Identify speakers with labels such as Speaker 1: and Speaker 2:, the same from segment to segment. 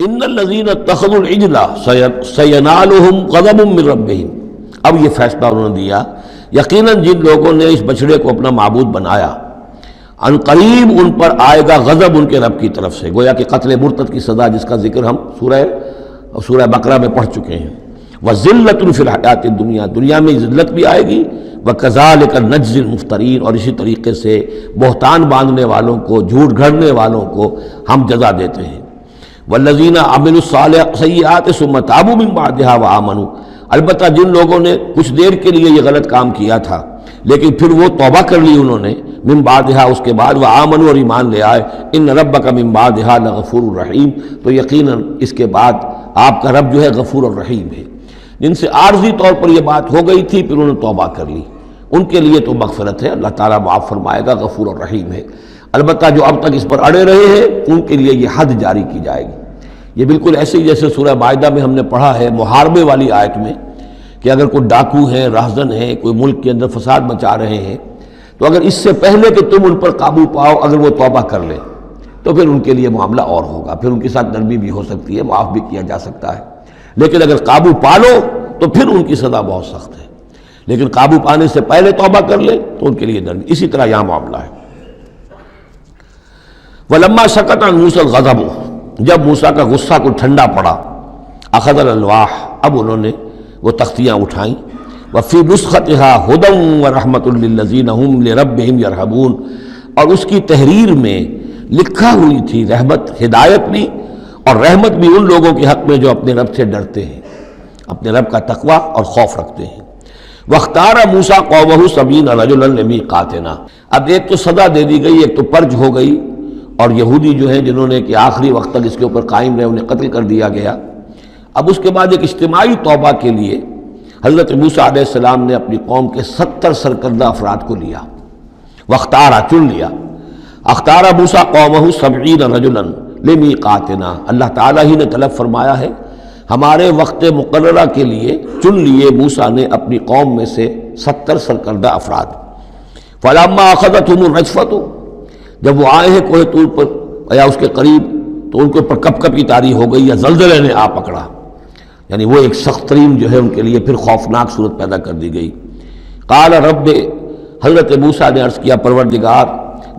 Speaker 1: ان الذین اتخذوا العجل سینالہم غضب من ربہم، اب یہ فیصلہ انہوں نے دیا یقیناً جن لوگوں نے اس بچڑے کو اپنا معبود بنایا ان قریب ان پر آئے گا غضب ان کے رب کی طرف سے، گویا کہ قتل مرتد کی سزا جس کا ذکر ہم سورہ بقرہ میں پڑھ چکے ہیں۔ وَذِلَّةٌ فِي الْحَيَاةِ الدُّنْيَا، دنیا میں ذلت بھی آئے گی، وَكَذَلِكَ نَجْزِي الْمُفْتَرِينَ، اور اسی طریقے سے بہتان باندھنے والوں کو، جھوٹ گھڑنے والوں کو ہم جزا دیتے ہیں۔ وَالَّذِينَ عَمِلُوا السَّيِّئَاتِ ثُمَّ تَابُوا مِن بَعْدِهَا وَآمَنُوا، البتہ جن لوگوں نے کچھ دیر کے لیے یہ غلط کام کیا تھا لیکن پھر وہ توبہ کر لی انہوں نے، من بعدها اس کے بعد، وآمنوا اور ایمان لے آئے، ان ربک من بعدها لغفور الرحیم، تو یقیناً اس کے بعد آپ کا رب جو ہے غفور الرحیم ہے۔ جن سے عارضی طور پر یہ بات ہو گئی تھی پھر انہوں نے توبہ کر لی، ان کے لیے تو مغفرت ہے، اللہ تعالیٰ معاف فرمائے گا، غفور الرحیم ہے۔ البتہ جو اب تک اس پر اڑے رہے ہیں ان کے لیے یہ حد جاری کی جائے گی۔ یہ بالکل ایسے ہی جیسے سورہ مائدہ میں ہم نے پڑھا ہے محاربے والی آیت میں کہ اگر کوئی ڈاکو ہیں، راہزن ہیں، کوئی ملک کے اندر فساد مچا رہے ہیں، تو اگر اس سے پہلے کہ تم ان پر قابو پاؤ اگر وہ توبہ کر لیں تو پھر ان کے لیے معاملہ اور ہوگا، پھر ان کے ساتھ نرمی بھی ہو سکتی ہے، معاف بھی کیا جا سکتا ہے۔ لیکن اگر قابو پا لو تو پھر ان کی سزا بہت سخت ہے، لیکن قابو پانے سے پہلے توبہ کر لیں تو ان کے لیے نرمی۔ اسی طرح یہاں معاملہ ہے۔ وَلَمَّا سَكَتَ عَن مُوسَى الْغَضَبُ، جب موسیٰ کا غصہ کو ٹھنڈا پڑا، أَخَذَ الْأَلْوَاحَ، اب انہوں نے وہ تختیاں اٹھائیں، وَفِي نُسْخَتِهَا هُدًى وَرَحْمَةٌ لِّلَّذِينَ هُمْ لِرَبِّهِمْ يَرْهَبُونَ، اور اس کی تحریر میں لکھا ہوئی تھی رحمت، ہدایت بھی اور رحمت بھی ان لوگوں کے حق میں جو اپنے رب سے ڈرتے ہیں، اپنے رب کا تقوی اور خوف رکھتے ہیں۔ وَاخْتَارَ مُوسَىٰ قَوْمَهُ 70 رَجُلًا لِمِيقَاتِنَا، اب ایک تو سزا دے دی گئی، ایک تو پرج ہو گئی، اور یہودی جو ہیں جنہوں نے کہ آخری وقت تک اس کے اوپر قائم رہے انہیں قتل کر دیا گیا۔ اب اس کے بعد ایک اجتماعی توبہ کے لیے حضرت موسیٰ علیہ السلام نے اپنی قوم کے 70 سرکردہ افراد کو لیا، واختارا چن لیا۔ اختارا موسیٰ قومہ 70 رجلا لمیقاتنا، اللہ تعالیٰ ہی نے طلب فرمایا ہے ہمارے وقت مقررہ کے لیے چن لیے موسیٰ نے اپنی قوم میں سے 70 سرکردہ افراد۔ فلما اخذتهم الرجفۃ، جب وہ آئے ہیں کوہ طور پر یا اس کے قریب تو ان کے اوپر کپ کپ کی طاری ہو گئی یا زلزلے نے آ پکڑا، یعنی وہ ایک سخت ترین جو ہے ان کے لیے پھر خوفناک صورت پیدا کر دی گئی۔ قال رب، حضرت موسیٰ نے عرض کیا پروردگار،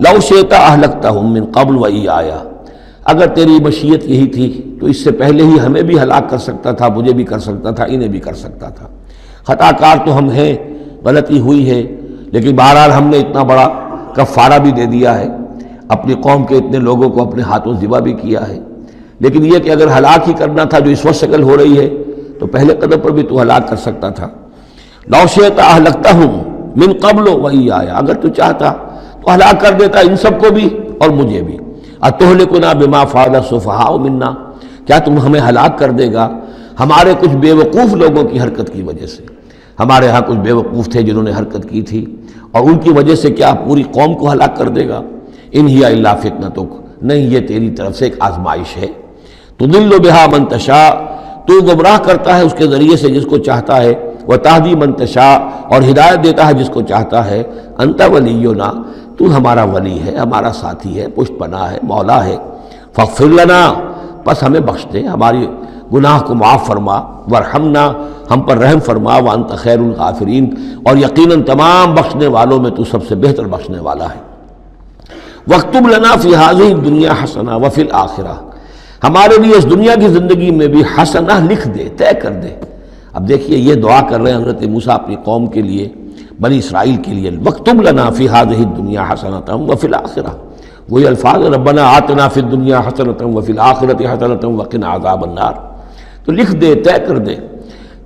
Speaker 1: لو شئت اہلکتہم من قبل وایایا، اگر تیری مشیت یہی تھی تو اس سے پہلے ہی ہمیں بھی ہلاک کر سکتا تھا، مجھے بھی کر سکتا تھا، انہیں بھی کر سکتا تھا۔ خطا کار تو ہم ہیں، غلطی ہوئی ہے، لیکن بہرحال ہم نے اتنا بڑا کفارہ بھی دے دیا ہے، اپنی قوم کے اتنے لوگوں کو اپنے ہاتھوں ذبح بھی کیا ہے، لیکن یہ کہ اگر ہلاک ہی کرنا تھا جو اس وقت شکل ہو رہی ہے تو پہلے قدم پر بھی تو ہلاک کر سکتا تھا۔ لو شئت اہلکتہم من قبل وایایا، اگر تو چاہتا تو ہلاک کر دیتا ان سب کو بھی اور مجھے بھی۔ اتہلکنا بما فعل السفہاء منا، کیا تم ہمیں ہلاک کر دے گا ہمارے کچھ بے وقوف لوگوں کی حرکت کی وجہ سے؟ ہمارے ہاں کچھ بے وقوف تھے جنہوں نے حرکت کی تھی، اور ان کی وجہ سے کیا پوری قوم کو ہلاک کر دے گا؟ ان ہی الا فتنتک، نہیں یہ تیری طرف سے ایک آزمائش ہے۔ تضل بہا من تشاء، تو گمراہ کرتا ہے اس کے ذریعے سے جس کو چاہتا ہے، وتہدی من تشاء، اور ہدایت دیتا ہے جس کو چاہتا ہے۔ انت ولینا، تو ہمارا ولی ہے، ہمارا ساتھی ہے، پشت پناہ ہے، مولا ہے۔ فاغفر لنا، بس ہمیں بخش دے، ہماری گناہ کو معاف فرما، ورحمنا، ہم پر رحم فرما، وانت خیر الغافرین، اور یقیناً تمام بخشنے والوں میں تو سب سے بہتر بخشنے والا ہے۔ واکتب لنا فی ہذہ الدنیا حسنہ وفی الآخرہ، ہمارے لیے اس دنیا کی زندگی میں بھی حسنہ لکھ دے، طے کر دے۔ اب دیکھیے یہ دعا کر رہے ہیں حضرت موسیٰ اپنی قوم کے لیے، بنی اسرائیل کے لیے، واکتب لنا فی ہذہ الدنیا حسنۃ وفی الآخرہ، وہی الفاظ ربنا آتنا فی الدنیا حسنۃ وفی الآخرۃ حسنۃ وقنا عذاب النار، تو لکھ دے، طے کر دے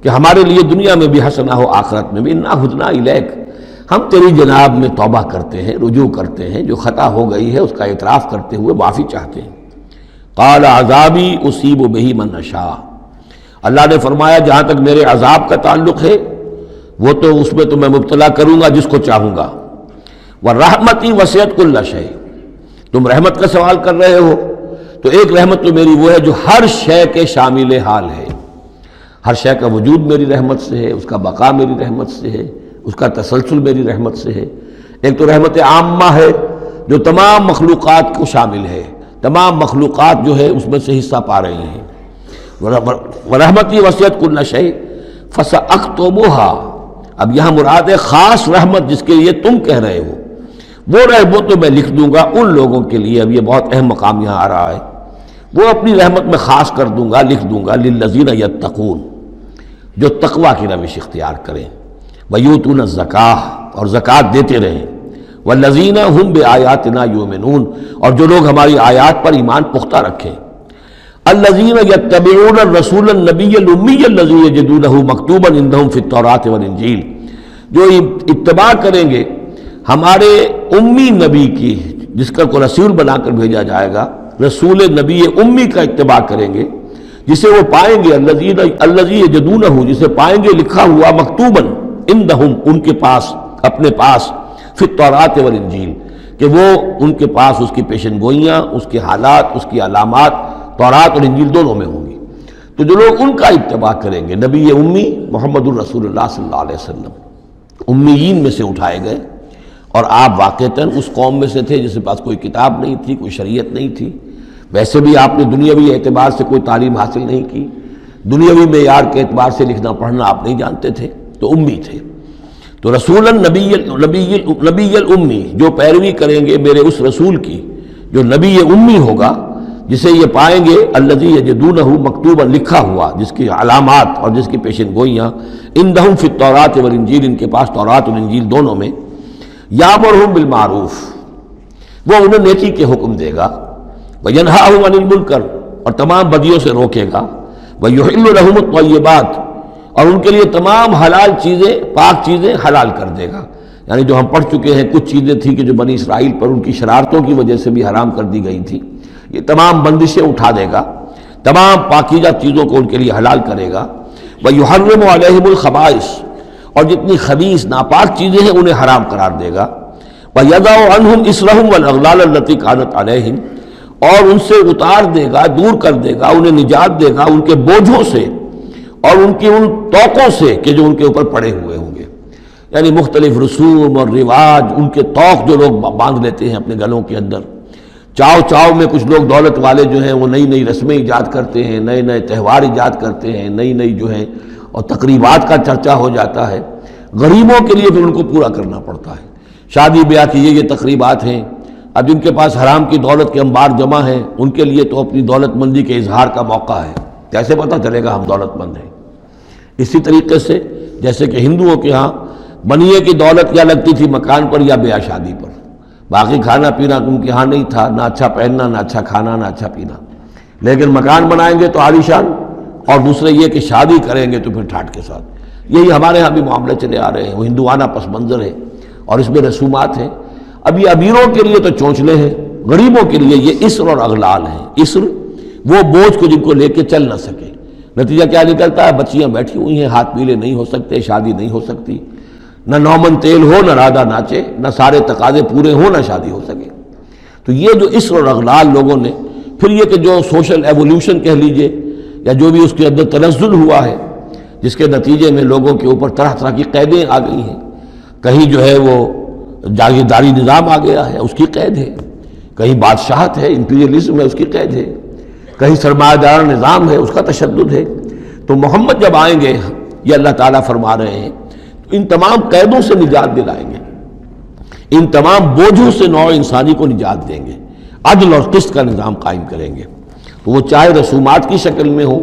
Speaker 1: کہ ہمارے لیے دنیا میں بھی حسنہ ہو، آخرت میں بھی۔ انا ہدنا الیک، ہم تیری جناب میں توبہ کرتے ہیں، رجوع کرتے ہیں، جو خطا ہو گئی ہے اس کا اعتراف کرتے ہوئے معافی چاہتے ہیں۔ قال عذابی اصیب بہ من اشاء، اللہ نے فرمایا جہاں تک میرے عذاب کا تعلق ہے وہ تو اس میں تو میں مبتلا کروں گا جس کو چاہوں گا۔ ورحمتی وسعت کل شیء، تم رحمت کا سوال کر رہے ہو تو ایک رحمت تو میری وہ ہے جو ہر شے کے شامل حال ہے، ہر شے کا وجود میری رحمت سے ہے، اس کا بقا میری رحمت سے ہے، اس کا تسلسل میری رحمت سے ہے۔ ایک تو رحمت عامہ ہے جو تمام مخلوقات کو شامل ہے، تمام مخلوقات جو ہے اس میں سے حصہ پا رہی ہیں. ورحمتی وسعت کل شیء فساکتبھا. اب یہاں مراد ہے خاص رحمت جس کے لیے تم کہہ رہے ہو، وہ رحمت تو میں لکھ دوں گا ان لوگوں کے لیے. اب یہ بہت اہم مقام یہاں آ رہا ہے. وہ اپنی رحمت میں خاص کر دوں گا، لکھ دوں گا للذین یتقون، جو تقوی کی روش اختیار کریں، ویؤتون الزکاۃ، اور زکوٰۃ دیتے رہیں، والذین ھم بآیاتنا یؤمنون، اور جو لوگ ہماری آیات پر ایمان پختہ رکھیں. الذین یتبعون الرسول النبی الامی الذی یجدونہ مکتوبا عندہم فی التوراۃ والانجیل، جو اتباع کریں گے ہمارے امی نبی کی، جس کا کو رسول بنا کر بھیجا جائے گا، رسول نبی امی کا اتباع کریں گے، جسے وہ پائیں گے الذی یجدونہ، جسے پائیں گے لکھا ہوا مکتوبا عندہم، ان کے پاس، اپنے پاس، فی التوراۃ والانجیل، کہ وہ ان کے پاس اس کی پیشن گوئیاں، اس کے حالات، اس کی علامات تورات اور انجیل دونوں میں ہوں گی. تو جو لوگ ان کا اتباع کریں گے، نبی امی محمد الرسول اللہ صلی اللہ علیہ وسلم امیین میں سے اٹھائے گئے، اور آپ واقعتاً اس قوم میں سے تھے جس کے پاس کوئی کتاب نہیں تھی، کوئی شریعت نہیں تھی. ویسے بھی آپ نے دنیاوی اعتبار سے کوئی تعلیم حاصل نہیں کی، دنیاوی معیار کے اعتبار سے لکھنا پڑھنا آپ نہیں جانتے تھے، تو امی تھے. تو رسول نبی الامی، جو پیروی کریں گے میرے اس رسول کی جو نبی امی ہوگا، جسے یہ پائیں گے الذی یجدونہ مکتوبا، لکھا ہوا، جس کی علامات اور جس کی پیشن گوئیاں، عندہم فی التوراۃ والانجیل، ان کے پاس تورات اور انجیل دونوں میں. یامرہم بالمعروف، وہ انہیں نیکی کے حکم دے گا، وینہاہم عن المنکر، اور تمام بدیوں سے روکے گا، ویحل لہم الطیبات، اور ان کے لیے تمام حلال چیزیں، پاک چیزیں حلال کر دے گا. یعنی جو ہم پڑھ چکے ہیں، کچھ چیزیں تھیں کہ جو بنی اسرائیل پر ان کی شرارتوں کی وجہ سے بھی حرام کر دی گئی تھی، یہ تمام بندشیں اٹھا دے گا، تمام پاکیزہ چیزوں کو ان کے لیے حلال کرے گا. وَيُحَرِّمُ عَلَيْهِمُ الْخَبَائِثَ، اور جتنی خبیث ناپاک چیزیں ہیں انہیں حرام قرار دے گا. وَيَضَعُ عَنْهُمْ إِصْرَهُمْ وَالْأَغْلَالَ الَّتِي كَانَتْ عَلَيْهِمْ، اور ان سے اتار دے گا، دور کر دے گا، انہیں نجات دے گا ان کے بوجھوں سے اور ان کی ان توقوں سے کہ جو ان کے اوپر پڑے ہوئے ہوں گے. یعنی مختلف رسوم اور رواج، ان کے توق جو لوگ باندھ لیتے ہیں اپنے گلوں کے اندر. چاؤ میں کچھ لوگ دولت والے جو ہیں وہ نئی نئی رسمیں ایجاد کرتے ہیں، نئے نئے تہوار ایجاد کرتے ہیں، نئی جو ہیں، اور تقریبات کا چرچا ہو جاتا ہے. غریبوں کے لیے پھر ان کو پورا کرنا پڑتا ہے. شادی بیاہ کی یہ تقریبات ہیں. اب جن کے پاس حرام کی دولت کے انبار جمع ہیں، ان کے لیے تو اپنی دولت مندی کے اظہار کا موقع ہے. کیسے پتہ چلے گا ہم دولت مند ہیں؟ اسی طریقے سے جیسے کہ ہندوؤں کے ہاں بنیے کی دولت یا لگتی تھی مکان پر یا بیاہ شادی پر، باقی کھانا پینا ان کے ہاں نہیں تھا، نہ اچھا پہننا، نہ اچھا کھانا، نہ اچھا پینا. لیکن مکان بنائیں گے تو عالیشان، اور دوسرے یہ کہ شادی کریں گے تو پھر ٹھاٹ کے ساتھ. یہی ہمارے ہاں بھی معاملے چلے آ رہے ہیں. وہ ہندوانہ پس منظر ہے اور اس میں رسومات ہیں. اب یہ امیروں کے لیے تو چونچلے ہیں، غریبوں کے لیے یہ اسر اور اغلال ہیں. اسر وہ بوجھ کو جن کو لے کے چل نہ سکے. نتیجہ کیا نکلتا ہے؟ بچیاں بیٹھی ہوئی ہیں، ہاتھ پیلے نہیں ہو سکتے، شادی نہیں ہو سکتی، نہ نومن تیل ہو، نہ رادہ ناچے، نہ سارے تقاضے پورے ہوں، نہ شادی ہو سکے. تو یہ جو اسر اور اغلال لوگوں نے، پھر یہ کہ جو سوشل ایولیوشن کہہ لیجئے یا جو بھی اس کے اندر تنزل ہوا ہے، جس کے نتیجے میں لوگوں کے اوپر طرح طرح کی قیدیں آ گئی ہیں. کہیں جو ہے وہ جاگیرداری نظام آ گیا ہے، اس کی قید ہے. کہیں بادشاہت ہے، امپیریلزم ہے، اس کی قید ہے. کہیں سرمایہ دار نظام ہے، اس کا تشدد ہے. تو محمد جب آئیں گے، یہ اللہ تعالیٰ فرما رہے ہیں، تو ان تمام قیدوں سے نجات دلائیں گے، ان تمام بوجھوں سے نوع انسانی کو نجات دیں گے، عدل اور قسط کا نظام قائم کریں گے. تو وہ چاہے رسومات کی شکل میں ہو،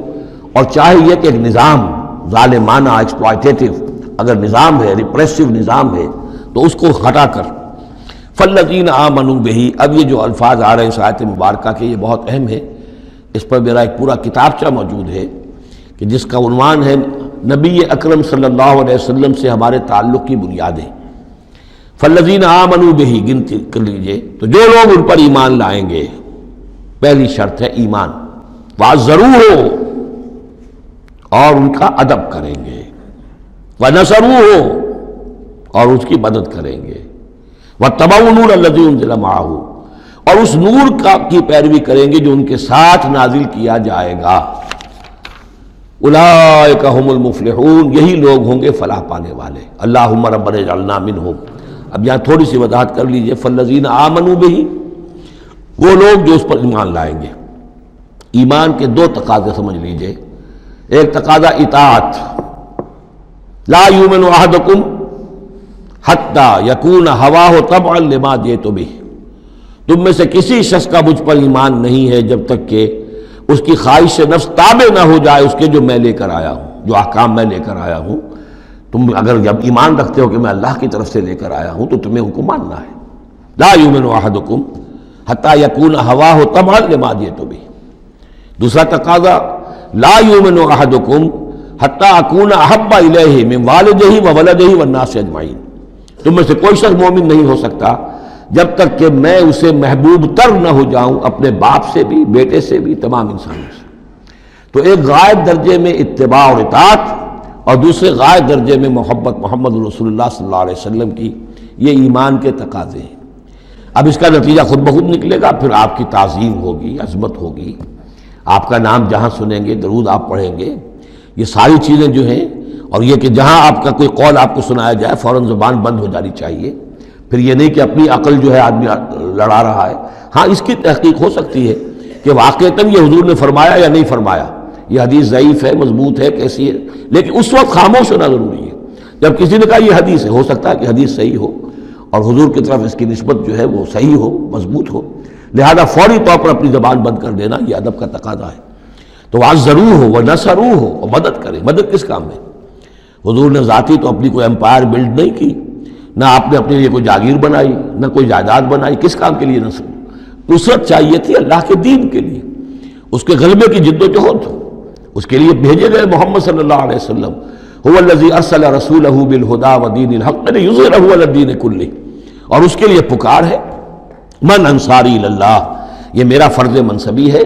Speaker 1: اور چاہے یہ کہ ایک نظام ظالمانہ ایکسپلائٹیٹو اگر نظام ہے، ریپریسو نظام ہے، تو اس کو ہٹا کر فالذین آمنوا بہ. اب یہ جو الفاظ آ رہے ہیں اس آیت مبارکہ کے، یہ بہت اہم ہے. اس پر میرا ایک پورا کتابچہ موجود ہے کہ جس کا عنوان ہے نبی اکرم صلی اللہ علیہ وسلم سے ہمارے تعلق کی بنیادیں. فالذین آمنوا بہ، گنتی کر لیجئے. تو جو لوگ ان پر ایمان لائیں گے، پہلی شرط ہے ایمان. وعزروہ، اور ان کا ادب کریں گے. ونصروہ، اور اس کی مدد کریں گے. واتبعوا النور الذی انزل معہ، اور اس نور کی پیروی کریں گے جو ان کے ساتھ نازل کیا جائے گا. اولئک ھم المفلحون، یہی لوگ ہوں گے فلاح پانے والے. اللہم ربنا اجعلنا منہم. اب یہاں تھوڑی سی وضاحت کر لیجئے. فالذین آمنوا بہ، وہ لوگ جو اس پر ایمان لائیں گے۔ ایمان کے دو تقاضے سمجھ لیجئے، ایک تقاضا اطاعت، لا یؤمن احدکم حتی یکون ہواہ طبعا لما جئت بہ، تم میں سے کسی شخص کا مجھ پر ایمان نہیں ہے جب تک کہ اس کی خواہش نفس تابع نہ ہو جائے اس کے جو میں لے کر آیا ہوں، جو احکام میں لے کر آیا ہوں۔ تم اگر جب ایمان رکھتے ہو کہ میں اللہ کی طرف سے لے کر آیا ہوں تو تمہیں ان کو ماننا ہے۔ لا یؤمن احدکم حتی یکون ہواہ طبعا لما جئت بہ۔ دوسرا تقاضا لا یؤمن احدکم حتی اکون احب الیہ من والدہ وولدہ والناس اجمعین، تم میں سے کوئی شخص مومن نہیں ہو سکتا جب تک کہ میں اسے محبوب تر نہ ہو جاؤں، اپنے باپ سے بھی، بیٹے سے بھی، تمام انسانوں سے۔ تو ایک غائب درجے میں اتباع اور اطاعت، اور دوسرے غائب درجے میں محبت محمد رسول اللہ صلی اللہ علیہ وسلم کی، یہ ایمان کے تقاضے ہیں۔ اب اس کا نتیجہ خود بخود نکلے گا، پھر آپ کی تعظیم ہوگی، عظمت ہوگی، آپ کا نام جہاں سنیں گے، درود آپ پڑھیں گے، یہ ساری چیزیں جو ہیں، اور یہ کہ جہاں آپ کا کوئی قول آپ کو سنایا جائے فوراً زبان بند ہو جانی چاہیے۔ پھر یہ نہیں کہ اپنی عقل جو ہے آدمی لڑا رہا ہے، ہاں اس کی تحقیق ہو سکتی ہے کہ واقعتاً یہ حضور نے فرمایا یا نہیں فرمایا، یہ حدیث ضعیف ہے، مضبوط ہے، کیسی ہے، لیکن اس وقت خاموش ہونا ضروری ہے۔ جب کسی نے کہا یہ حدیث ہے، ہو سکتا ہے کہ حدیث صحیح ہو اور حضور کی طرف اس کی نسبت جو ہے وہ صحیح ہو، مضبوط ہو، لہذا فوری طور پر اپنی زبان بند کر دینا یہ ادب کا تقاضا ہے۔ تو عزرو ہو و نصرو ہو، اور مدد کرے۔ مدد کس کام میں؟ حضور نے ذاتی تو اپنی کوئی امپائر بلڈ نہیں کی، نہ آپ نے اپنے لیے کوئی جاگیر بنائی، نہ کوئی جائیداد بنائی۔ کس کام کے لیے نصرت چاہیے تھی؟ اللہ کے دین کے لیے، اس کے غلبے کی جد و جہد، اس کے لیے بھیجے گئے محمد صلی اللہ علیہ وسلم۔ هو الذی ارسل رسولہ بالہدی ودین الحق لیظہرہ علی الدین کلہ، اور اس کے لیے پکار ہے من انصاری اللہ، یہ میرا فرض منصبی ہے،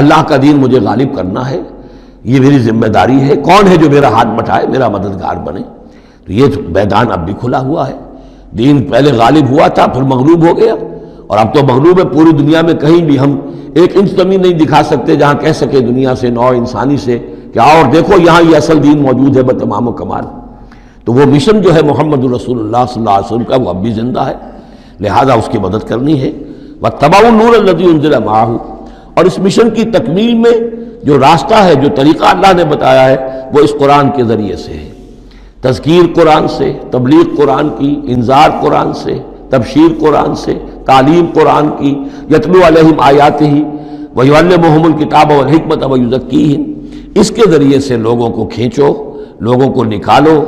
Speaker 1: اللہ کا دین مجھے غالب کرنا ہے، یہ میری ذمہ داری ہے۔ کون ہے جو میرا ہاتھ بٹھائے، میرا مددگار بنے؟ تو یہ میدان اب بھی کھلا ہوا ہے۔ دین پہلے غالب ہوا تھا، پھر مغلوب ہو گیا، اور اب تو مغلوب ہے پوری دنیا میں۔ کہیں بھی ہم ایک انچ زمین نہیں دکھا سکتے جہاں کہہ سکے دنیا سے، نوع انسانی سے، کہ آؤ اور دیکھو یہاں یہ اصل دین موجود ہے بتمام و کمال۔ تو وہ مشن جو ہے محمد رسول اللہ صلی اللہ علیہ وسلم کا، وہ اب بھی زندہ ہے، لہذا اس کی مدد کرنی ہے۔ واتبعوا النور الذی انزل معہ، اور اس مشن کی تکمیل میں جو راستہ ہے، جو طریقہ اللہ نے بتایا ہے، وہ اس قرآن کے ذریعے سے ہے۔ تذکیر قرآن سے، تبلیغ قرآن کی، انذار قرآن سے، تبشیر قرآن سے، تعلیم قرآن کی، یتلو علیہم آیاتہ ویعلمہم الکتاب والحکمۃ ویزکیہم، اس کے ذریعے سے لوگوں کو کھینچو، لوگوں کو نکالو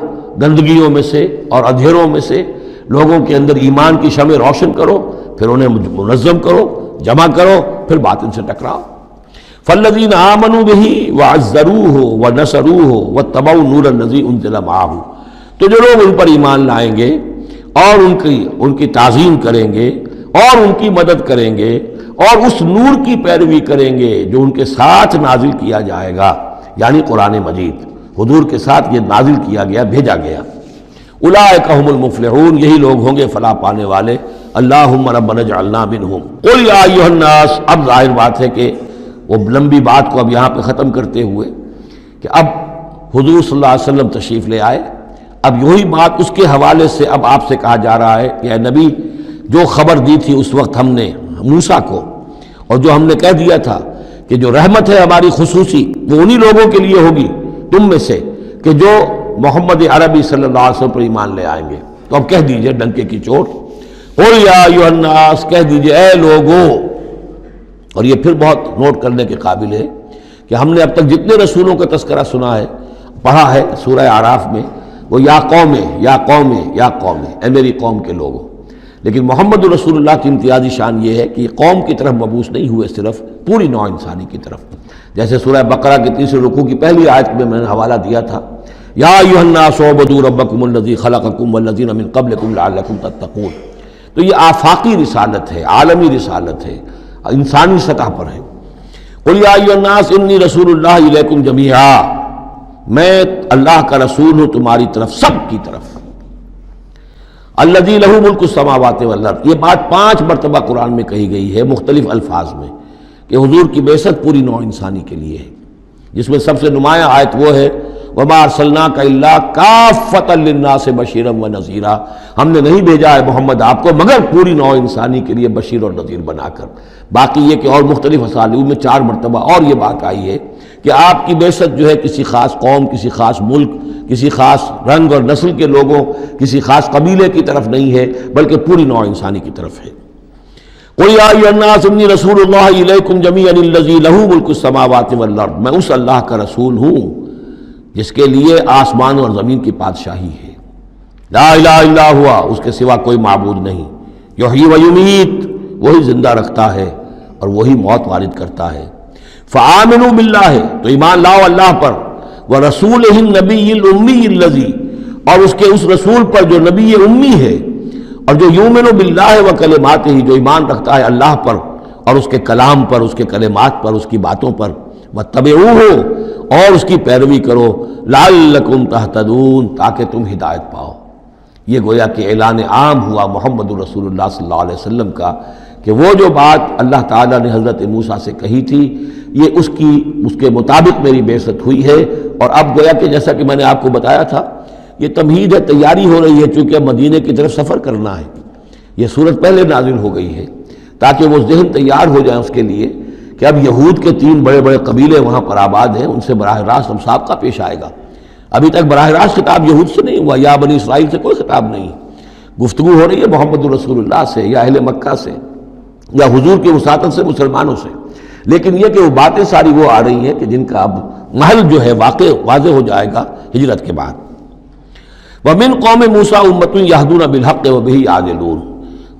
Speaker 1: گندگیوں میں سے اور اندھیروں میں سے، لوگوں کے اندر ایمان کی شمع روشن کرو، پھر انہیں منظم کرو، جمع کرو، پھر باطن سے ٹکراؤ۔ فالذین آمنوا بہ وعزروہ ونصروہ واتبعوا النور الذی انزل معہ، تو جو لوگ ان پر ایمان لائیں گے اور ان کی تعظیم کریں گے اور ان کی مدد کریں گے اور اس نور کی پیروی کریں گے جو ان کے ساتھ نازل کیا جائے گا، یعنی قرآن مجید حضور کے ساتھ یہ نازل کیا گیا، بھیجا گیا۔ اولئک هم المفلحون، یہی لوگ ہوں گے فلاح پانے والے۔ اللہم ربنا اجعلنا منہم۔ قل یا ایھا الناس، اب ظاہر بات ہے کہ وہ لمبی بات کو اب یہاں پہ ختم کرتے ہوئے کہ اب حضور صلی اللہ علیہ وسلم تشریف لے آئے، اب یہی بات اس کے حوالے سے اب آپ سے کہا جا رہا ہے کہ اے نبی، جو خبر دی تھی اس وقت ہم نے موسیٰ کو، اور جو ہم نے کہہ دیا تھا کہ جو رحمت ہے ہماری خصوصی وہ انہی لوگوں کے لیے ہوگی تم میں سے کہ جو محمد عربی صلی اللہ علیہ وسلم پر ایمان لے آئیں گے، تو اب کہہ دیجئے ڈنکے کی چوٹ، قل یا ایھا الناس، کہہ دیجئے اے لوگو۔ اور یہ پھر بہت نوٹ کرنے کے قابل ہے کہ ہم نے اب تک جتنے رسولوں کا تذکرہ سنا ہے، پڑھا ہے سورہ اعراف میں، وہ یا قوم یا قوم یا قوم، اے میری قوم کے لوگوں۔ لیکن محمد رسول اللہ کی امتیازی شان یہ ہے کہ یہ قوم کی طرف مبعوث نہیں ہوئے، صرف پوری نوع انسانی کی طرف۔ جیسے سورہ بقرہ کے تیسرے رکوع کی پہلی آیت میں نے حوالہ دیا تھا، یا ایھا الناس اعبدوا ربکم الذی خلقکم والذین من قبلکم لعلکم تتقون۔ تو یہ آفاقی رسالت ہے، عالمی رسالت ہے، انسانی سطح پر ہے۔ قل یا ایھا الناس انی رسول اللہ الیکم جمیعا، میں اللہ کا رسول ہوں تمہاری طرف، سب کی طرف۔ الذی لہ ملک السماوات والارض، یہ بات 5 مرتبہ قرآن میں کہی گئی ہے مختلف الفاظ میں کہ حضور کی بعثت پوری نوع انسانی کے لیے ہے، جس میں سب سے نمایاں آیت وہ ہے وما ارسلناک الا کافۃ للناس بشیرا ونذیرا، ہم نے نہیں بھیجا ہے محمد آپ کو مگر پوری نوع انسانی کے لیے بشیر اور نذیر بنا کر۔ باقی یہ کہ اور مختلف اسالیب میں 4 مرتبہ اور یہ بات آئی ہے کہ آپ کی بعثت جو ہے کسی خاص قوم، کسی خاص ملک، کسی خاص رنگ اور نسل کے لوگوں، کسی خاص قبیلے کی طرف نہیں ہے بلکہ پوری نوع انسانی کی طرف ہے۔ قُلْ يَا أَيُّهَا النَّاسُ إِنِّي رَسُولُ اللَّهِ إِلَيْكُمْ جَمِيعًا الَّذِي لَهُ مُلْكُ السَّمَاوَاتِ وَالْأَرْضِ، میں اس اللہ کا رسول ہوں جس کے لیے آسمان اور زمین کی بادشاہی ہے۔ لا الہ الا ہوا، اس کے سوا کوئی معبود نہیں۔ یحیی و یمیت، وہی زندہ رکھتا ہے اور وہی موت وارد کرتا ہے۔ فآمنوا باللہ، تو ایمان لاؤ اللہ پر، ورسولہ النبی الامی الذی، اور اس کے اس رسول پر جو نبی امی ہے، اور جو یؤمن باللہ وکلماتہ، جو ایمان رکھتا ہے اللہ پر اور اس کے کلام پر، اس کے کلمات پر، اس کی باتوں پر، واتبعوہ، اور اس کی پیروی کرو، لعلکم تہتدون، تاکہ تم ہدایت پاؤ۔ یہ گویا کہ اعلان عام ہوا محمد رسول اللہ صلی اللہ علیہ وسلم کا کہ وہ جو بات اللہ تعالیٰ نے حضرت موسیٰ سے کہی تھی یہ اس کے مطابق میری بعثت ہوئی ہے۔ اور اب گویا کہ جیسا کہ میں نے آپ کو بتایا تھا یہ تمہید ہے، تیاری ہو رہی ہے، چونکہ مدینے کی طرف سفر کرنا ہے۔ یہ صورت پہلے نازل ہو گئی ہے تاکہ وہ ذہن تیار ہو جائے اس کے لیے کہ اب یہود کے 3 بڑے بڑے قبیلے وہاں پر آباد ہیں، ان سے براہ راست ہم سابقہ پیش آئے گا۔ ابھی تک براہ راست خطاب یہود سے نہیں ہوا، یا بنی اسرائیل سے کوئی خطاب نہیں، گفتگو ہو رہی ہے محمد رسول اللہ سے یا اہل مکہ سے یا حضور کی وساطت سے مسلمانوں سے۔ لیکن یہ کہ وہ باتیں ساری وہ آ رہی ہیں کہ جن کا اب محل جو ہے واضح ہو جائے گا ہجرت کے بعد۔ وَمِن قَوْمِ مُوسَىٰ أُمَّةٌ يَهْدُونَ بِالْحَقِّ وَبِهِ يَعْدِلُونَ،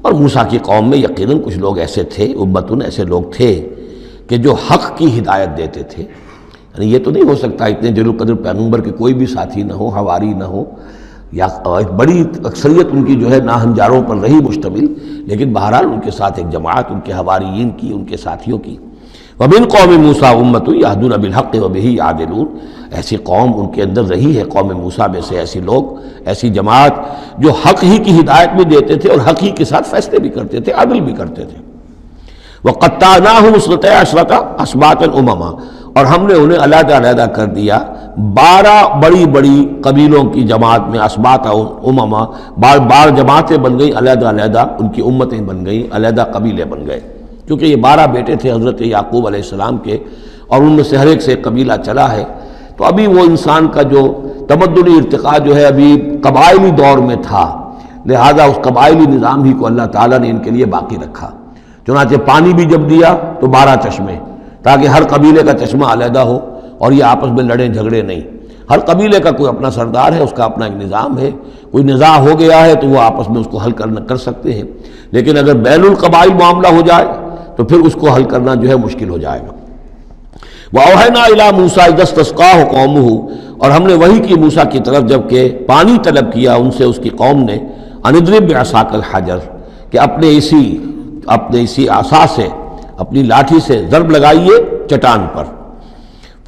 Speaker 1: اور موسیٰ کی قوم میں یقیناً کچھ لوگ ایسے تھے، امتن ایسے لوگ تھے کہ جو حق کی ہدایت دیتے تھے۔ یعنی یہ تو نہیں ہو سکتا اتنے جلیل القدر پیغمبر کے کوئی بھی ساتھی نہ ہو، حواری نہ ہو، یا بڑی اکثریت ان کی جو ہے ناہنجاروں پر رہی مشتمل، لیکن بہرحال ان کے ساتھ ایک جماعت ان کے حواریین کی، ان کے ساتھیوں کی۔ وَمِن قَوْمِ مُوسَىٰ أُمَّةٌ يَهْدُونَ بِالْحَقِّ وَبِهِ يَعْدِلُونَ، ایسی قوم ان کے اندر رہی ہے، قوم موسیٰ میں سے ایسی لوگ، ایسی جماعت جو حق ہی کی ہدایت بھی دیتے تھے اور حق ہی کے ساتھ فیصلے بھی کرتے تھے، عدل بھی کرتے تھے۔ وَقَطَّعْنَاهُمْ اثْنَتَيْ عَشْرَةَ أَسْبَاطًا أُمَمًا، اور ہم نے انہیں علیحدہ علیحدہ کر دیا 12 بڑی بڑی قبیلوں کی جماعت میں، اسباط امما، بار جماعتیں بن گئیں علیحدہ علیحدہ، ان کی امتیں بن گئیں، علیحدہ قبیلے بن گئے، کیونکہ یہ 12 بیٹے تھے حضرت یعقوب علیہ السلام کے، اور ان میں سے ہر ایک سے ایک قبیلہ چلا ہے۔ تو ابھی وہ انسان کا جو تمدنی ارتقاء جو ہے ابھی قبائلی دور میں تھا، لہذا اس قبائلی نظام ہی کو اللہ تعالیٰ نے ان کے لیے باقی رکھا۔ چنانچہ پانی بھی جب دیا تو 12 چشمے، تاکہ ہر قبیلے کا چشمہ علیحدہ ہو اور یہ آپس میں لڑیں جھگڑے نہیں۔ ہر قبیلے کا کوئی اپنا سردار ہے، اس کا اپنا ایک نظام ہے، کوئی نزاع ہو گیا ہے تو وہ آپس میں اس کو حل کر سکتے ہیں، لیکن اگر بین القبائل معاملہ ہو جائے تو پھر اس کو حل کرنا جو ہے مشکل ہو جائے گا۔ وَأَوْحَيْنَا إِلَىٰ مُوسَىٰ إِذْ اسْتَسْقَاهُ قَوْمُهُ، اور ہم نے وحی کی موسیٰ کی طرف جب کہ پانی طلب کیا ان سے اس کی قوم نے، أَنِ اضْرِب بِعَصَاكَ الْحَجَرَ، کہ اپنے اسی عصا سے، اپنی لاٹھی سے ضرب لگائیے چٹان پر۔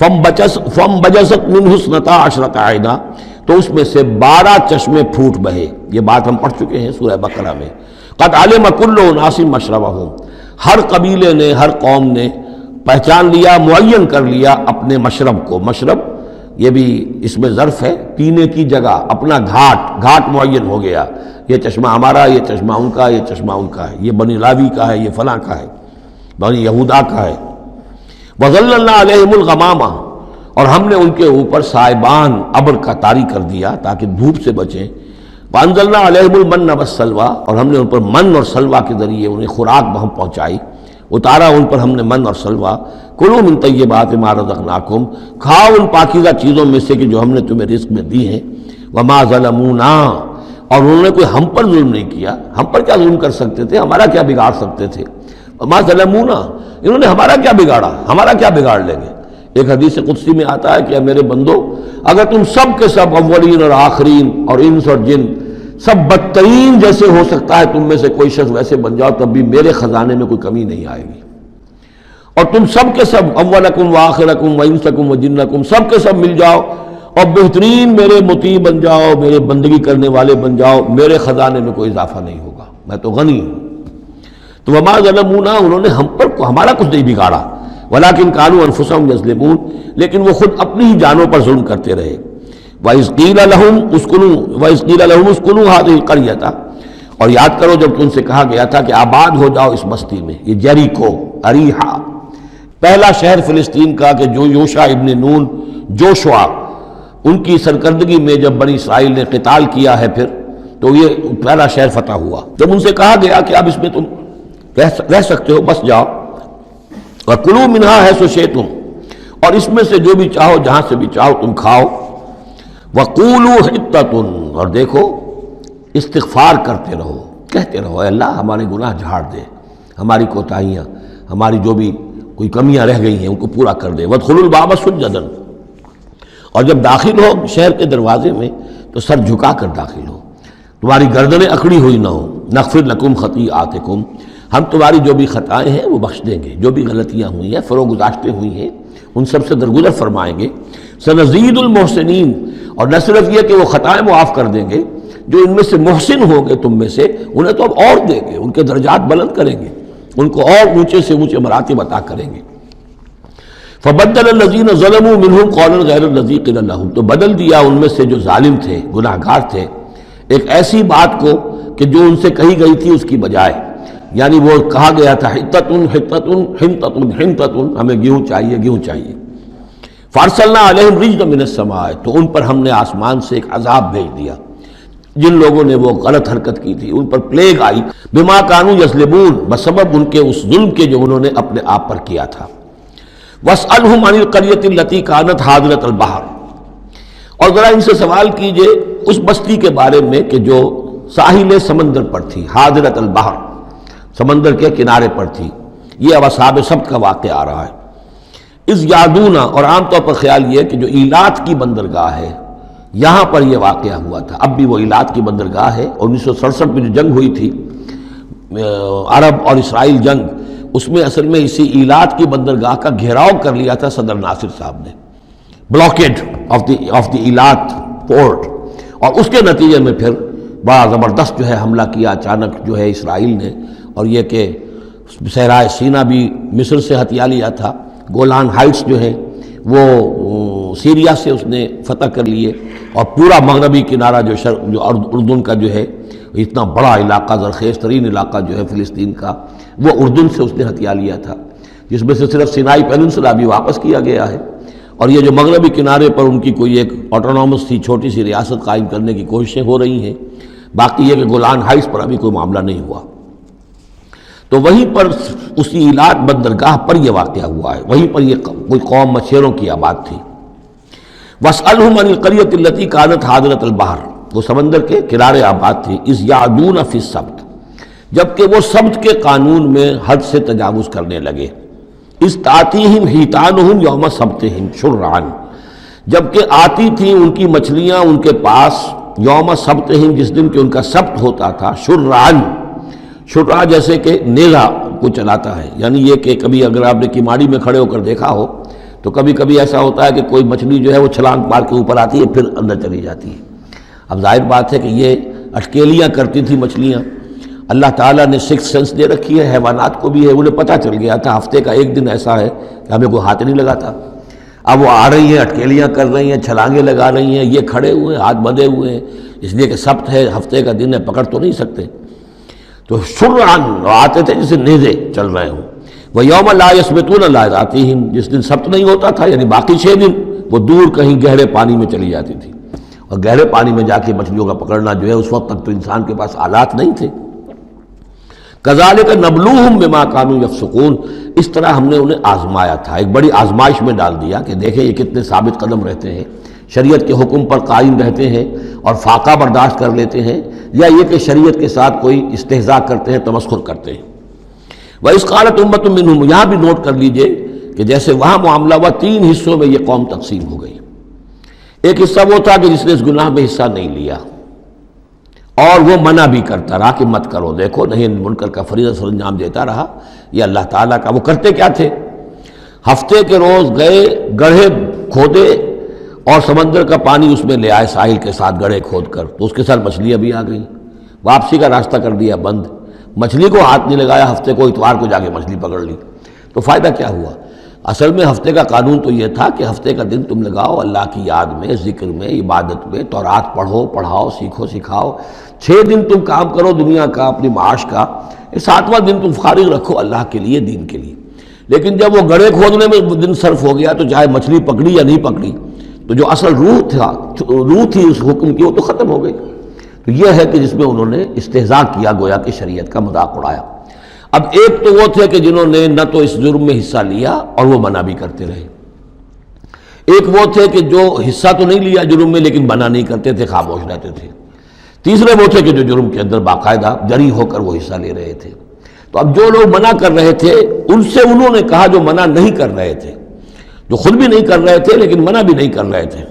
Speaker 1: فَانْبَجَسَتْ مِنْهُ اثْنَتَا عَشْرَةَ عَيْنًا، تو اس میں سے 12 چشمے پھوٹ بہے۔ یہ بات ہم پڑھ چکے ہیں سورہ بقرہ میں۔ قَدْ عَلِمَ كُلُّ أُنَاسٍ مَشْرَبَهُمْ، ہر قبیلے نے، ہر قوم نے پہچان لیا، معین کر لیا اپنے مشرب کو۔ مشرب یہ بھی اس میں ظرف ہے، پینے کی جگہ، اپنا گھاٹ معین ہو گیا، یہ چشمہ ہمارا، یہ چشمہ ان کا، یہ چشمہ ان کا ہے، یہ بنی لاوی کا ہے، یہ فلاں کا ہے، بنی یہودا کا ہے۔ وَظَلَّلْنَا عَلَيْهِمُ الْغَمَامَ، اور ہم نے ان کے اوپر سائبان ابر کا طاری کر دیا تاکہ دھوپ سے بچیں۔ وَأَنزَلْنَا عَلَيْهِمُ الْمَنَّ وَالسَّلْوَىٰ، اور ہم نے ان پر من اور سلوہ کے ذریعے انہیں خوراک بہم پہنچائی، اتارا ان پر ہم نے من اور سلوہ۔ کلوا من طیبات ما رزقناکم، کھاؤ ان پاکیزہ چیزوں میں سے کہ جو ہم نے تمہیں رزق میں دی ہیں۔ وما ظلمونا، اور انہوں نے کوئی ہم پر ظلم نہیں کیا، ہم پر کیا ظلم کر سکتے تھے، ہمارا کیا بگاڑ سکتے تھے۔ وما ظلمونا، انہوں نے ہمارا کیا بگاڑا، ہمارا کیا بگاڑ لیں گے۔ ایک حدیث قدسی میں آتا ہے کہ اے میرے بندو، اگر تم سب کے سب اولین اور آخرین اور انس اور جن سب بدترین جیسے ہو سکتا ہے تم میں سے کوئی شخص ویسے بن جاؤ، تب بھی میرے خزانے میں کوئی کمی نہیں آئے گی۔ اور تم سب کے سب اولکم و آخرکم و انسکم و جنکم، سب کے سب مل جاؤ اور بہترین میرے مطیع بن جاؤ، میرے بندگی کرنے والے بن جاؤ، میرے خزانے میں کوئی اضافہ نہیں ہوگا، میں تو غنی ہوں۔ تو وما ظلمونا، انہوں نے ہمارا کچھ نہیں بگاڑا، ولکن کانوا انفسہم یظلمون، لیکن وہ خود اپنی ہی جانوں پر ظلم کرتے رہے۔ وَإِذْ قِيلَ لَهُمُ اسْكُنُوا هَٰذِهِ الْقَرْيَةَ، اور یاد کرو جب ان سے کہا گیا تھا کہ آباد ہو جاؤ اس بستی میں، یہ جیریکو، اریحا، پہلا شہر فلسطین کا کہ جو یوشع ابن نون جوشوا ان کی سرکردگی میں جب بنی اسرائیل نے قتال کیا ہے پھر، تو یہ پہلا شہر فتح ہوا۔ جب ان سے کہا گیا کہ اب اس میں تم رہ سکتے ہو، بس جاؤ، وَكُلُوا مِنْهَا حَيْثُ شِئْتُمْ، اور اس میں سے جو بھی چاہو جہاں سے بھی چاہو تم کھاؤ، وَقُولُوا حِطَّةٌ، اور دیکھو استغفار کرتے رہو، کہتے رہو اے اللہ ہمارے گناہ جھاڑ دے، ہماری کوتاہیاں، ہماری جو بھی کوئی کمیاں رہ گئی ہیں ان کو پورا کر دے۔ وَادْخُلُوا الْبَابَ سُجَّدًا، اور جب داخل ہو شہر کے دروازے میں تو سر جھکا کر داخل ہو، تمہاری گردنیں اکڑی ہوئی نہ ہو۔ نغفر لکم خطیئاتکم، ہم تمہاری جو بھی خطائیں ہیں وہ بخش دیں گے، جو بھی غلطیاں ہوئی ہیں فروغ گزاشتیں ہوئی ہیں ان سب سے درگزر فرمائیں گے۔ سنزید المحسنین، اور نہ صرف یہ کہ وہ خطائیں معاف کر دیں گے، جو ان میں سے محسن ہوں گے تم میں سے انہیں تو اب اور دیں گے، ان کے درجات بلند کریں گے، ان کو اور اونچے سے اونچے مراتب عطا کریں گے۔ فبدل الذین ظلموا منہم قولا غیر الذی قیل لہم، تو بدل دیا ان میں سے جو ظالم تھے، گناہ گار تھے، ایک ایسی بات کو کہ جو ان سے کہی گئی تھی اس کی بجائے، یعنی وہ کہا گیا تھا حطۃ حطۃ حنطۃ حنطۃ، ہمیں گیہوں چاہیے گیہوں چاہیے۔ فارسلنا علیہم رجزا من السماء، تو ان پر ہم نے آسمان سے ایک عذاب بھیج دیا، جن لوگوں نے وہ غلط حرکت کی تھی ان پر پلیگ آئی، بما کانوا یظلمون، بسبب ان کے اس ظلم کے جو انہوں نے اپنے آپ پر کیا تھا۔ واسألہم عن القریۃ التی کانت حاضرۃ البحر، اور ذرا ان سے سوال کیجئے اس بستی کے بارے میں کہ جو ساحل سمندر پر تھی، حاضرۃ البحر، سمندر کے کنارے پر تھی۔ یہ اب اصحاب سبت کا واقعہ آ رہا ہے۔ اذ یعدونا، اور عام طور پر خیال یہ کہ جو ایلات کی بندرگاہ ہے یہاں پر یہ واقعہ ہوا تھا، اب بھی وہ ایلات کی بندرگاہ ہے۔ 1967 میں جو جنگ ہوئی تھی عرب اور اسرائیل جنگ، اس میں اصل میں اسی ایلات کی بندرگاہ کا گھیراؤ کر لیا تھا صدر ناصر صاحب نے، بلاکیڈ آف دی ایلات پورٹ، اور اس کے نتیجے میں پھر بڑا زبردست جو ہے حملہ کیا اچانک جو ہے اسرائیل نے، اور یہ کہ صحرائے سینا بھی مصر سے ہتھیا لیا تھا، گولان ہائٹس جو ہیں وہ سیریا سے اس نے فتح کر لیے، اور پورا مغربی کنارہ جو اردن کا جو ہے اتنا بڑا علاقہ، زرخیز ترین علاقہ جو ہے فلسطین کا، وہ اردن سے اس نے ہتھیا لیا تھا، جس میں سے صرف سینائی پیننسلا بھی واپس کیا گیا ہے، اور یہ جو مغربی کنارے پر ان کی کوئی ایک آٹونومس سی چھوٹی سی ریاست قائم کرنے کی کوششیں ہو رہی ہیں، باقی یہ کہ گولان ہائٹس پر ابھی کوئی معاملہ نہیں ہوا۔ تو وہیں پر اسی ایلات بندرگاہ پر یہ واقعہ ہوا ہے، وہیں پر یہ کوئی قوم مچھیروں کی آباد تھی۔ وَاسْأَلْهُمْ عَنِ الْقَرْيَةِ الَّتِي كَانَتْ حَاضِرَةَ الْبَحْرِ، وہ سمندر کے کنارے آباد تھی۔ اِذْ يَعْدُونَ فِي السَّبْتِ، جبکہ وہ سبت کے قانون میں حد سے تجاوز کرنے لگے۔ اِذْ تَأْتِيهِمْ حِيتَانُهُمْ يَوْمَ سَبْتِهِمْ شُرَّعًا، جبکہ آتی تھیں ان کی مچھلیاں ان کے پاس یوم سبتہم، جس دن کہ ان کا سبت ہوتا تھا، شُرَّعًا، شُرَّع جیسے کہ نیزہ کو چلاتا ہے، یعنی یہ کہ کبھی اگر آپ نے کماڑی میں کھڑے ہو کر دیکھا ہو تو کبھی کبھی ایسا ہوتا ہے کہ کوئی مچھلی جو ہے وہ چھلانگ مار کے اوپر آتی ہے پھر اندر چلی جاتی ہے۔ اب ظاہر بات ہے کہ یہ اٹکیلیاں کرتی تھی مچھلیاں، اللہ تعالیٰ نے سکس سینس دے رکھی ہے، حیوانات کو بھی ہے، انہیں پتہ چل گیا تھا ہفتے کا ایک دن ایسا ہے کہ ہمیں کوئی ہاتھ نہیں لگاتا، اب وہ آ رہی ہیں، اٹکیلیاں کر رہی ہیں، چھلانگیں لگا رہی ہیں، یہ کھڑے ہوئے ہیں، ہاتھ بندھے ہوئے ہیں، اس لیے کہ سبت ہے، ہفتے کا دن ہے، پکڑ تو نہیں سکتے، تو شرعاً آتے تھے جسے نیزے چل رہے ہوں۔ وَيَوْمَ لَا يَسْبِتُونَ لَا يَأْتِيهِمْ، جس دن سبت نہیں ہوتا تھا یعنی باقی 6 دن وہ دور کہیں گہرے پانی میں چلی جاتی تھی، اور گہرے پانی میں جا کے مچھلیوں کا پکڑنا جو ہے اس وقت تک تو انسان کے پاس آلات نہیں تھے۔ كَذَلِكَ نَبْلُوهُمْ بِمَا كَانُوا يَفْسُقُونَ، اس طرح ہم نے انہیں آزمایا تھا، ایک بڑی آزمائش میں ڈال دیا کہ دیکھیں یہ کتنے ثابت قدم رہتے ہیں، شریعت کے حکم پر قائم رہتے ہیں اور فاقہ برداشت کر لیتے ہیں، یا یہ کہ شریعت کے ساتھ کوئی استہزاء کرتے ہیں، تمسخر کرتے ہیں۔ وَإِذْ قَالَتْ أُمَّةٌ مِّنْهُمْ، یہاں بھی نوٹ کر لیجئے کہ جیسے وہاں معاملہ ہوا 3 حصوں میں یہ قوم تقسیم ہو گئی۔ ایک حصہ وہ تھا کہ جس نے اس گناہ میں حصہ نہیں لیا اور وہ منع بھی کرتا رہا کہ مت کرو، دیکھو نہیں منکر کا فریضہ سر انجام دیتا رہا، یہ اللہ تعالیٰ کا۔ وہ کرتے کیا تھے؟ ہفتے کے روز گئے، گڑھے کھودے اور سمندر کا پانی اس میں لے آئے ساحل کے ساتھ گڑھے کھود کر، تو اس کے ساتھ مچھلیاں بھی آ گئیں، واپسی کا راستہ کر دیا بند، مچھلی کو ہاتھ نہیں لگایا، ہفتے کو اتوار کو جا کے مچھلی پکڑ لی، تو فائدہ کیا ہوا؟ اصل میں ہفتے کا قانون تو یہ تھا کہ ہفتے کا دن تم لگاؤ اللہ کی یاد میں، ذکر میں، عبادت میں، تورات پڑھو، پڑھاؤ، سیکھو، سکھاؤ۔ 6 دن تم کام کرو دنیا کا، اپنی معاش کا، 7واں دن تم فارغ رکھو اللہ کے لیے، دین کے لیے۔ لیکن جب وہ گڑھے کھودنے میں دن صرف ہو گیا تو چاہے مچھلی پکڑی یا نہیں پکڑی، تو جو اصل روح تھی اس حکم کی وہ تو ختم ہو گئی۔ تو یہ ہے کہ جس میں انہوں نے استہزاء کیا، گویا کہ شریعت کا مذاق اڑایا۔ اب ایک تو وہ تھے کہ جنہوں نے نہ تو اس جرم میں حصہ لیا اور وہ منع بھی کرتے رہے، ایک وہ تھے کہ جو حصہ تو نہیں لیا جرم میں لیکن منع نہیں کرتے تھے، خاموش رہتے تھے، تیسرے وہ تھے کہ جو جرم کے اندر باقاعدہ جری ہو کر وہ حصہ لے رہے تھے۔ تو اب جو لوگ منع کر رہے تھے ان سے انہوں نے کہا جو منع نہیں کر رہے تھے، جو خود بھی نہیں کر رہے تھے لیکن منع بھی نہیں کر رہے تھے،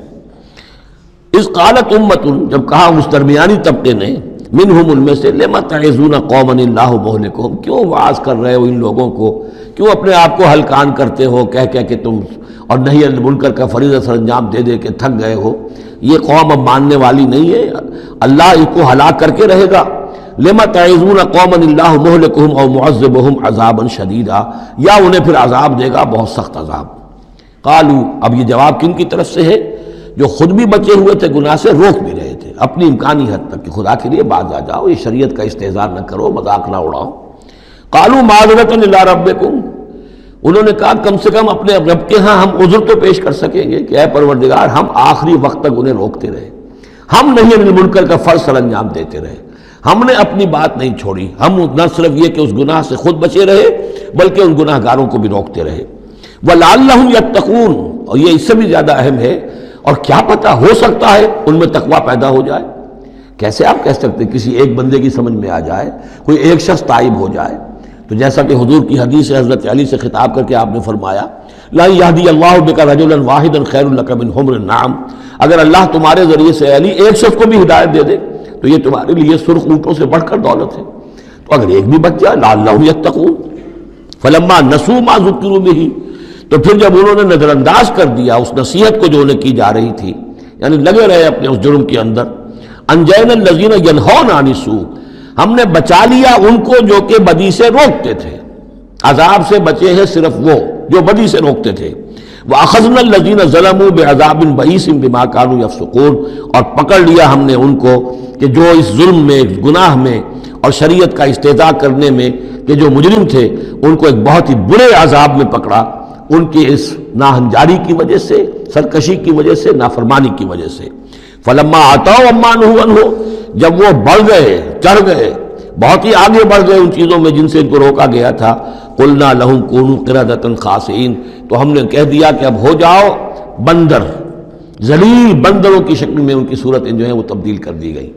Speaker 1: اس قالت امت، جب کہا اس درمیانی طبقے نے، منہم، ان میں سے، لما تعظون قوما اللہ مہلکہم، کیوں وعظ کر رہے ہو ان لوگوں کو، کیوں اپنے آپ کو ہلکان کرتے ہو کہہ کہ تم، اور نہی عن المنکر کا فریضہ سر انجام دے دے کے تھک گئے ہو، یہ قوم اب ماننے والی نہیں ہے، اللہ اس کو ہلاک کر کے رہے گا۔ لما تعظون قوما اللہ مہلکہم او معذبہم عذابا شدیدا، یا انہیں پھر عذاب دے گا بہت سخت عذاب۔ قالوا، اب یہ جواب کن کی طرف سے ہے؟ جو خود بھی بچے ہوئے تھے گناہ سے، روک بھی رہے تھے اپنی امکانی حد تک کہ خدا کے لیے باز آ جاؤ، یہ شریعت کا استہزاء نہ کرو، مذاق نہ اڑاؤ۔ قالوا معذرۃ الی ربکم، انہوں نے کہا کم سے کم اپنے رب کے ہاں ہم عذر تو پیش کر سکیں گے کہ اے پروردگار، ہم آخری وقت تک انہیں روکتے رہے، ہم نہی عن المنکر کا فرض سر انجام دیتے رہے، ہم نے اپنی بات نہیں چھوڑی، ہم نہ صرف یہ کہ اس گناہ سے خود بچے رہے بلکہ ان گناہ گاروں کو بھی روکتے رہے۔ وَلَعَلَّهُمْ يَتَّقُونَ، اور یہ اس سے بھی زیادہ اہم ہے، اور کیا پتہ ہو سکتا ہے ان میں تقویٰ پیدا ہو جائے۔ کیسے آپ کہہ سکتے ہیں کسی ایک بندے کی سمجھ میں آ جائے، کوئی ایک شخص تائب ہو جائے؟ تو جیسا کہ حضور کی حدیث ہے، حضرت علی سے خطاب کر کے آپ نے فرمایا، لَن يَهْدِيَ اللَّهُ بِكَ رَجُلًا وَاحِدًا خَيْرٌ لَكَ مِنْ حُمْرِ النَّعَمِ، اگر اللہ تمہارے ذریعے سے علی ایک شخص کو بھی ہدایت دے دے تو یہ تمہارے لیے سرخ اونٹوں سے بڑھ کر دولت ہے۔ تو اگر ایک بھی بچ جائے، لَعَلَّهُمْ يَتَّقُونَ فَلَمَّا نَسُوا مَا ذُكِّرُوا بِهِ، تو پھر جب انہوں نے نظر انداز کر دیا اس نصیحت کو جو انہیں کی جا رہی تھی، یعنی لگے رہے اپنے اس جرم کے اندر، انجینا الذین ینہون عن السوء، ہم نے بچا لیا ان کو جو کہ بدی سے روکتے تھے، عذاب سے بچے ہیں صرف وہ جو بدی سے روکتے تھے۔ وَأَخَذْنَا الَّذِينَ ظَلَمُوا بِعَذَابٍ بَئِيسٍ بِمَا كَانُوا يَفْسُقُونَ، اور پکڑ لیا ہم نے ان کو کہ جو اس ظلم میں، گناہ میں اور شریعت کا استہزاء کرنے میں کہ جو مجرم تھے، ان کو ایک بہت ہی برے عذاب میں پکڑا، ان کی اس ناہنجاری کی وجہ سے، سرکشی کی وجہ سے، نافرمانی کی وجہ سے۔ فلما عتوا عما نہوا عنہ، جب وہ بڑھ گئے، چڑھ گئے، بہت ہی آگے بڑھ گئے ان چیزوں میں جن سے ان کو روکا گیا تھا، قلنا لہم کونوا قردۃ خاسئین، تو ہم نے کہہ دیا کہ اب ہو جاؤ بندر، ذلیل بندروں کی شکل میں ان کی صورتیں جو ہیں وہ تبدیل کر دی گئی۔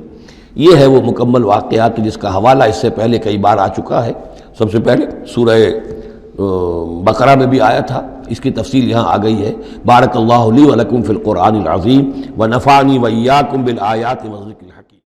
Speaker 1: یہ ہے وہ مکمل واقعہ کہ جس کا حوالہ اس سے پہلے کئی بار آ چکا ہے۔ سب سے پہلے سورہ بقرہ میں بھی آیا تھا، اس کی تفصیل یہاں آ گئی ہے۔ بارک اللہ لی و لکم فی القرآن العظیم ونفعنی وإیاکم بالآیات والذکر